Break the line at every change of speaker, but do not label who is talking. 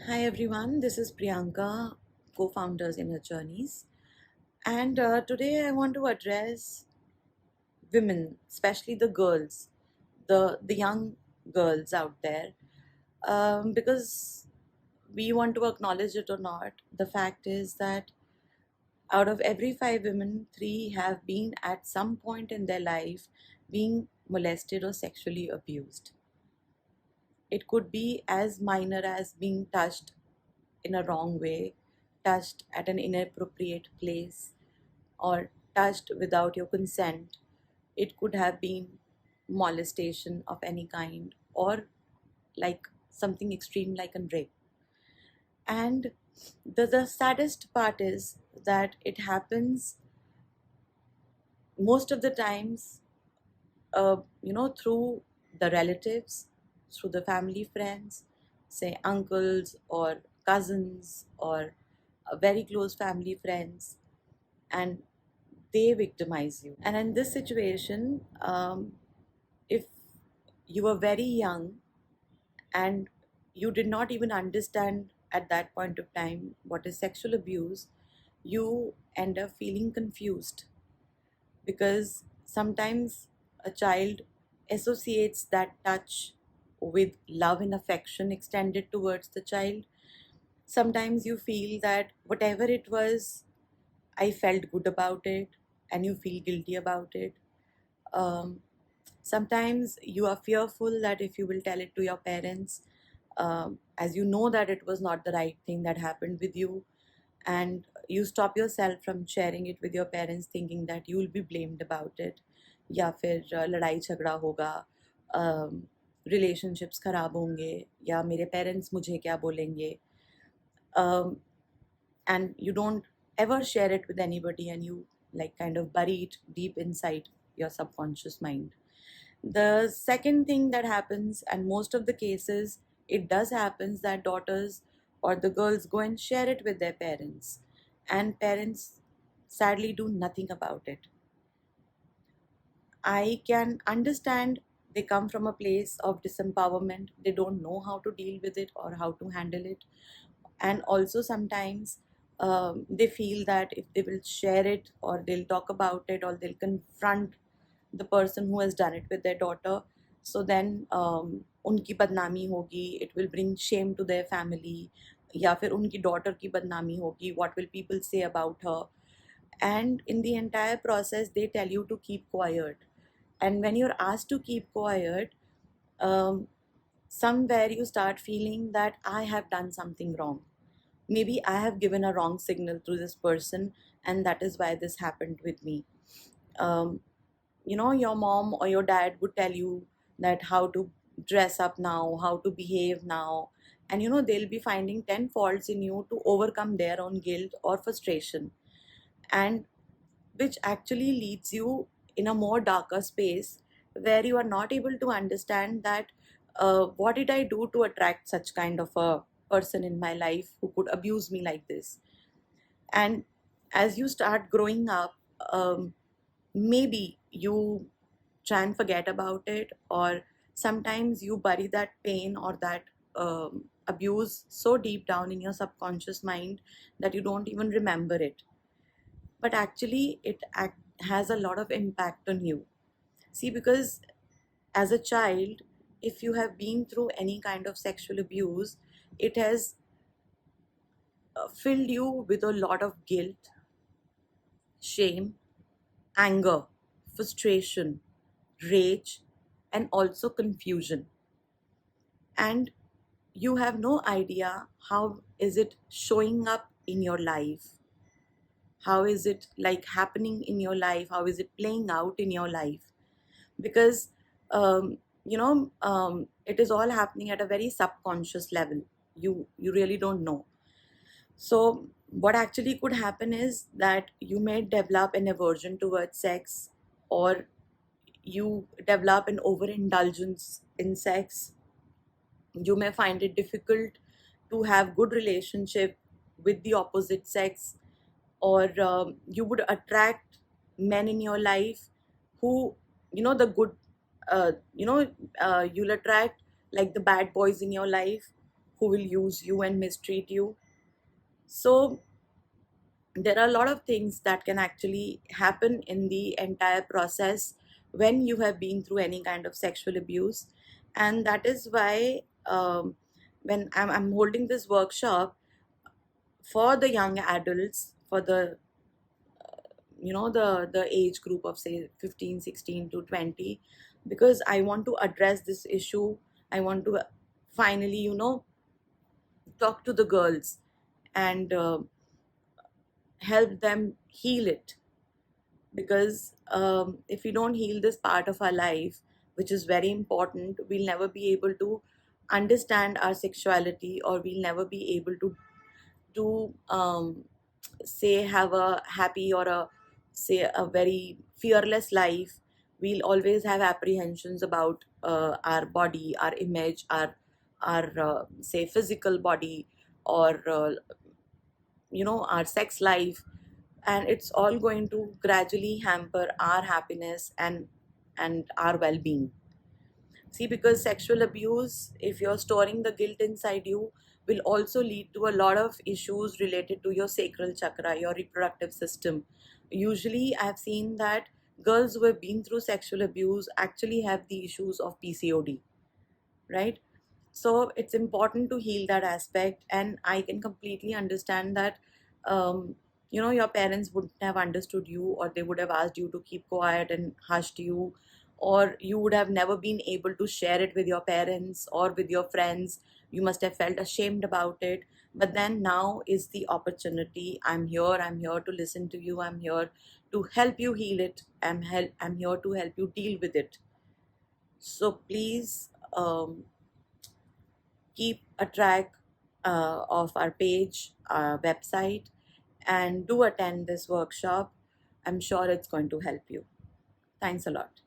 Hi everyone, this is Priyanka, co-founders in Her Journeys, and today I want to address women, especially the girls, the young girls out there, because we want to acknowledge it or not. The fact is that out of every 5 women, 3 have been at some point in their life being molested or sexually abused. It could be as minor as being touched in a wrong way, touched at an inappropriate place, or touched without your consent. It could have been molestation of any kind, or like something extreme like a rape. And the saddest part is that it happens most of the times, through the relatives, through the family friends, say uncles or cousins or very close family friends, and they victimize you. And in this situation, if you were very young and you did not even understand at that point of time what is sexual abuse, you end up feeling confused because sometimes a child associates that touch with love and affection extended towards the child. Sometimes you feel that whatever it was, I felt good about it, and you feel guilty about it. Um, Sometimes you are fearful that if you will tell it to your parents, as you know that it was not the right thing that happened with you, and you stop yourself from sharing it with your parents thinking that you will be blamed about it, या फिर लड़ाई झगड़ा होगा, relationships खराब होंगे, या मेरे parents मुझे क्या बोलेंगे, um, and you don't ever share it with anybody, and you like kind of bury it deep inside your subconscious mind. The second thing that happens, and most of the cases it does happens, that daughters or the girls go and share it with their parents, and parents sadly do nothing about it. I can understand they come from a place of disempowerment. They don't know how to deal with it or how to handle it. And also sometimes they feel that if they will share it or they'll talk about it or they'll confront the person who has done it with their daughter, so then उनकी बदनामी होगी, it will bring shame to their family, या फिर उनकी daughter की बदनामी होगी, what will people say about her. And in the entire process they tell you to keep quiet, and when you're asked to keep quiet, um, somewhere you start feeling that I have done something wrong. Maybe I have given a wrong signal to this person, and that is why this happened with me. um, your mom or your dad would tell you that how to dress up now, how to behave now, and they'll be finding 10 faults in you to overcome their own guilt or frustration, and which actually leads you in a more darker space where you are not able to understand that what did I do to attract such kind of a person in my life who could abuse me like this. And as you start growing up, maybe you try and forget about it, or sometimes you bury that pain or that abuse so deep down in your subconscious mind that you don't even remember it, but actually has a lot of impact on you. See, because as a child, if you have been through any kind of sexual abuse, it has filled you with a lot of guilt, shame, anger, frustration, rage, and also confusion. And you have no idea how is it showing up in your life, how is it like happening in your life, how is it playing out in your life, because it is all happening at a very subconscious level. You really don't know. So what actually could happen is that you may develop an aversion towards sex, or you develop an overindulgence in sex. You may find it difficult to have good relationship with the opposite sex, or you would attract men in your life who, the good, you'll attract like the bad boys in your life who will use you and mistreat you. So there are a lot of things that can actually happen in the entire process when you have been through any kind of sexual abuse. And that is why when I'm holding this workshop for the young adults, for the the age group of say 15, 16 to 20, because I want to address this issue. I want to finally talk to the girls and help them heal it. Because if we don't heal this part of our life, which is very important, we'll never be able to understand our sexuality, or we'll never be able to say have a happy, or a say a very fearless life. We'll always have apprehensions about our body, our image, our say physical body, or our sex life. And it's all going to gradually hamper our happiness and our well-being. See, because sexual abuse, if you're storing the guilt inside you, will also lead to a lot of issues related to your sacral chakra, your reproductive system. Usually I've seen that girls who have been through sexual abuse actually have the issues of PCOD, right? So it's important to heal that aspect. And I can completely understand that your parents wouldn't have understood you, or they would have asked you to keep quiet and hushed you, or you would have never been able to share it with your parents or with your friends. You must have felt ashamed about it. But then now is the opportunity. I'm here to listen to you. I'm here to help you heal it. I'm here to help you deal with it. So please keep a track of our page, our website, and do attend this workshop. I'm sure it's going to help you. Thanks a lot.